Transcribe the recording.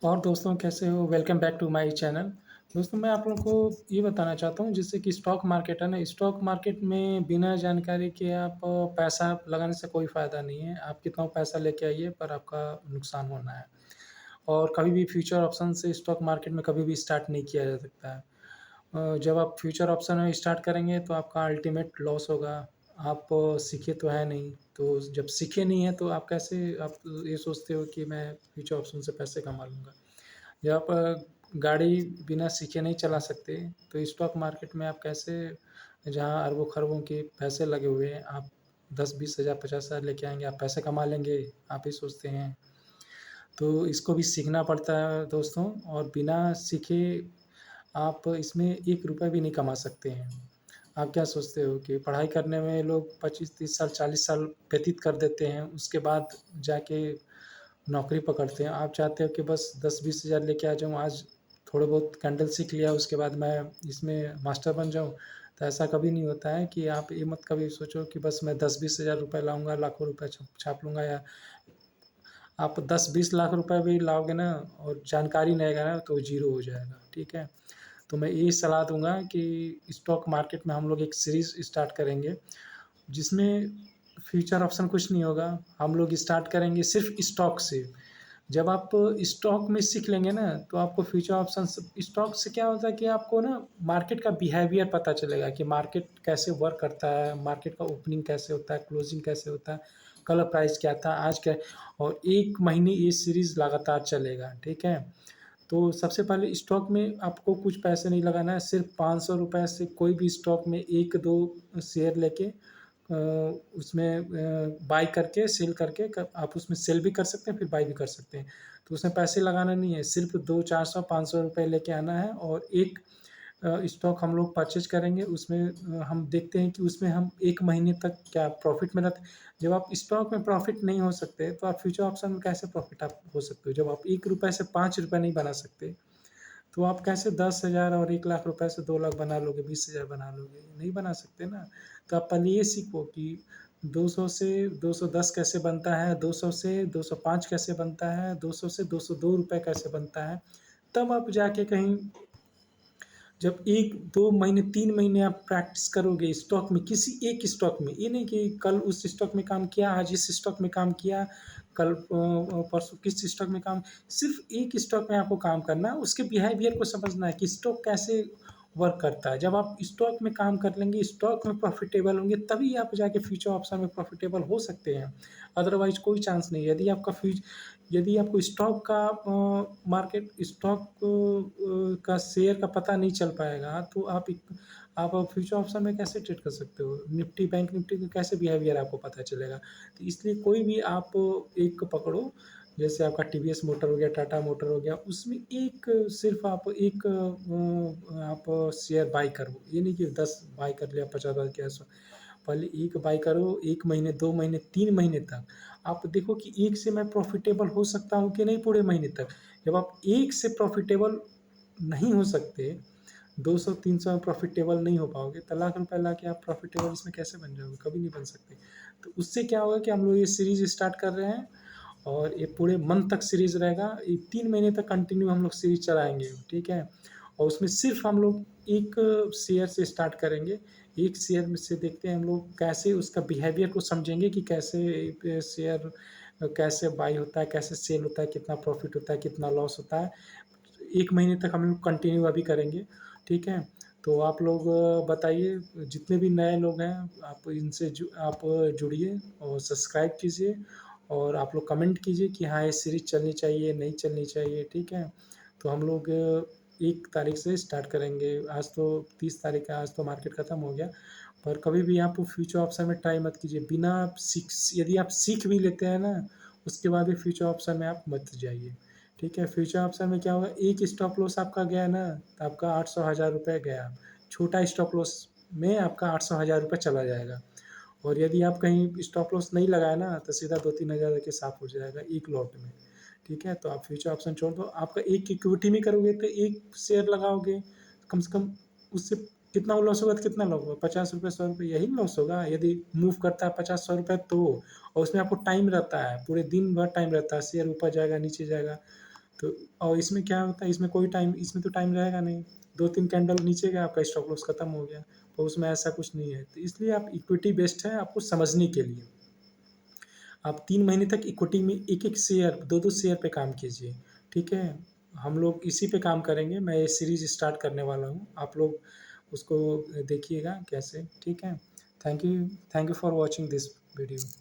और दोस्तों कैसे हो? Welcome back to my channel. दोस्तों मैं आप लोगों को ये बताना चाहता हूँ जिससे कि स्टॉक मार्केट है ना, स्टॉक मार्केट में बिना जानकारी के आप पैसा लगाने से कोई फ़ायदा नहीं है। आप कितना पैसा लेके आइए पर आपका नुकसान होना है। और कभी भी फ्यूचर ऑप्शन से स्टॉक मार्केट में कभी भी स्टार्ट नहीं किया जा सकता है। जब आप फ्यूचर ऑप्शन में स्टार्ट करेंगे तो आपका अल्टीमेट लॉस होगा। आप सीखे तो है नहीं, तो जब सीखे नहीं हैं तो आप कैसे आप ये सोचते हो कि मैं फ्यूचर ऑप्शन से पैसे कमा लूँगा। जब आप गाड़ी बिना सीखे नहीं चला सकते, तो स्टॉक मार्केट में आप कैसे, जहाँ अरबों-खरबों के पैसे लगे हुए हैं, आप 10-20 हज़ार 50 हज़ार लेके आएँगे, आप पैसे कमा लेंगे, आप ही सोचते हैं। तो इसको भी सीखना पड़ता है दोस्तों, और बिना सीखे आप इसमें ₹1 भी नहीं कमा सकते हैं। आप क्या सोचते हो कि पढ़ाई करने में लोग 25-30 साल, 40 साल व्यतीत कर देते हैं, उसके बाद जाके नौकरी पकड़ते हैं। आप चाहते हो कि बस 10-20 हज़ार लेके आ जाऊँ, आज थोड़े बहुत कैंडल सीख लिया, उसके बाद मैं इसमें मास्टर बन जाऊँ। तो ऐसा कभी नहीं होता है कि आप ये मत कभी सोचो कि बस मैं 10-20 हज़ार रुपए लाऊँगा, लाखों रुपए छाप लूँगा, या आप 10-20 लाख रुपए भी लाओगे ना और जानकारी नहीं रहेगा ना, तो ज़ीरो हो जाएगा, ठीक है? तो मैं यही सलाह दूँगा कि स्टॉक मार्केट में हम लोग एक सीरीज़ स्टार्ट करेंगे, जिसमें फ्यूचर ऑप्शन कुछ नहीं होगा। हम लोग स्टार्ट करेंगे सिर्फ़ स्टॉक से। जब आप स्टॉक में सीख लेंगे ना, तो आपको फ्यूचर ऑप्शंस, स्टॉक से क्या होता है कि आपको ना मार्केट का बिहेवियर पता चलेगा कि मार्केट कैसे वर्क करता है, मार्केट का ओपनिंग कैसे होता है, क्लोजिंग कैसे होता है, कल प्राइस क्या था, आज क्या। और 1 महीने ये सीरीज़ लगातार चलेगा, ठीक है? तो सबसे पहले स्टॉक में आपको कुछ पैसे नहीं लगाना है, सिर्फ़ ₹500 से कोई भी स्टॉक में 1-2 शेयर लेके उसमें बाय करके सेल करके आप उसमें सेल भी कर सकते हैं, फिर बाय भी कर सकते हैं। तो उसमें पैसे लगाना नहीं है, सिर्फ़ 2 400 ₹500 लेके आना है, और एक स्टॉक हम लोग परचेज़ करेंगे। उसमें हम देखते हैं कि उसमें हम 1 महीने तक क्या प्रॉफ़िट में रहते। जब आप स्टॉक में प्रॉफ़िट नहीं हो सकते, तो आप फ्यूचर ऑप्शन में कैसे प्रॉफ़िट आप हो सकते हो? जब आप ₹1 से ₹5 नहीं बना सकते, तो आप कैसे 10,000 और 1 लाख रुपए से 2 लाख बना लोगे, 20,000 बना लोगे? नहीं बना सकते ना। तो आप पहले ये सीखो कि 200 से 210 कैसे बनता है, 200 से 205 कैसे बनता है, 200 से ₹202 कैसे बनता है। तब आप जाके कहीं, जब 1-2 महीने, 3 महीने आप प्रैक्टिस करोगे स्टॉक में, किसी एक स्टॉक में, ये नहीं कि कल उस स्टॉक में काम किया, आज इस स्टॉक में काम किया, कल परसों किस स्टॉक में काम, सिर्फ़ एक स्टॉक में आपको काम करना है, उसके बिहेवियर को समझना है कि स्टॉक कैसे वर्क करता है। जब आप स्टॉक में काम कर लेंगे, स्टॉक में प्रॉफ़िटेबल होंगे, तभी आप जाके फ्यूचर ऑप्शन में प्रॉफ़िटेबल हो सकते हैं। अदरवाइज़ कोई चांस नहीं है। यदि आपको स्टॉक का मार्केट स्टॉक का शेयर का पता नहीं चल पाएगा, तो आप फ्यूचर ऑप्शन में कैसे ट्रेड कर सकते हो? निफ्टी, बैंक निफ्टी का कैसे बिहेवियर आपको पता चलेगा? तो इसलिए कोई भी आप एक पकड़ो, जैसे आपका टीवीएस मोटर हो गया, टाटा मोटर हो गया, उसमें एक सिर्फ़ आप एक आप शेयर बाय करो। ये नहीं कि 10 बाय कर लिया, 50 बाय किया, 100। पहले एक बाय करो, 1 महीने, 2 महीने, 3 महीने तक। आप देखो कि एक से मैं प्रॉफ़िटेबल हो सकता हूँ कि नहीं पूरे महीने तक। जब आप एक से प्रॉफ़िटेबल नहीं हो सकते, 200-300 में प्रॉफ़िटेबल नहीं हो पाओगे, तो लाख रुपए लाके आप प्रॉफ़िटेबल इसमें कैसे बन जाओगे? कभी नहीं बन सकते। तो उससे क्या होगा कि हम लोग ये सीरीज़ स्टार्ट कर रहे हैं, और ये पूरे मंथ तक सीरीज़ रहेगा। ये 3 महीने तक कंटिन्यू हम लोग सीरीज़ चलाएँगे, ठीक है? और उसमें सिर्फ़ हम लोग एक शेयर से स्टार्ट करेंगे। एक शेयर में से देखते हैं हम लोग कैसे उसका बिहेवियर को समझेंगे कि कैसे शेयर कैसे बाय होता है, कैसे सेल होता है, कितना प्रॉफ़िट होता है, कितना लॉस होता है। 1 महीने तक हम लोग कंटिन्यू अभी करेंगे, ठीक है? तो आप लोग बताइए, जितने भी नए लोग हैं, आप इनसे आप जुड़िए और सब्सक्राइब कीजिए, और आप लोग कमेंट कीजिए कि हाँ, ये सीरीज़ चलनी चाहिए, नहीं चलनी चाहिए, ठीक है? तो हम लोग 1 तारीख से स्टार्ट करेंगे। आज तो 30 तारीख है, आज तो मार्केट खत्म हो गया। पर कभी भी आप फ्यूचर ऑप्शन में ट्राई मत कीजिए। बिना आप यदि आप सीख भी लेते हैं ना, उसके बाद भी फ्यूचर ऑप्शन में आप मत जाइए। ठीक है, फ्यूचर ऑप्शन में क्या होगा, एक स्टॉप लॉस आपका गया ना, तो आपका 800 हज़ार रुपये गया। छोटा स्टॉप लॉस में आपका 800 हज़ार रुपये चला जाएगा। और यदि आप कहीं स्टॉप लॉस नहीं लगाए ना, तो सीधा 2-3 हज़ार के साफ हो जाएगा एक लॉट में। ठीक है, तो आप फ्यूचर ऑप्शन छोड़ दो। आपका एक इक्विटी में करोगे तो एक शेयर लगाओगे, कम से कम उससे कितना लॉस होगा, तो कितना लॉस होगा, ₹50 ₹100 यही लॉस होगा। यदि मूव करता है 50-100 रुपये तो, और उसमें आपको टाइम रहता है, पूरे दिन भर टाइम रहता है, शेयर ऊपर जाएगा नीचे जाएगा। तो और इसमें क्या होता है, इसमें कोई टाइम, इसमें तो टाइम रहेगा नहीं। 2-3 कैंडल नीचे गया, आपका स्टॉप लॉस खत्म हो गया। तो उसमें ऐसा कुछ नहीं है। तो इसलिए आप इक्विटी बेस्ट है आपको समझने के लिए। आप 3 महीने तक इक्विटी में एक-एक शेयर, 2-2 शेयर पे काम कीजिए, ठीक है? हम लोग इसी पे काम करेंगे, मैं ये सीरीज़ स्टार्ट करने वाला हूँ, आप लोग उसको देखिएगा कैसे, ठीक है? Thank you for watching this video.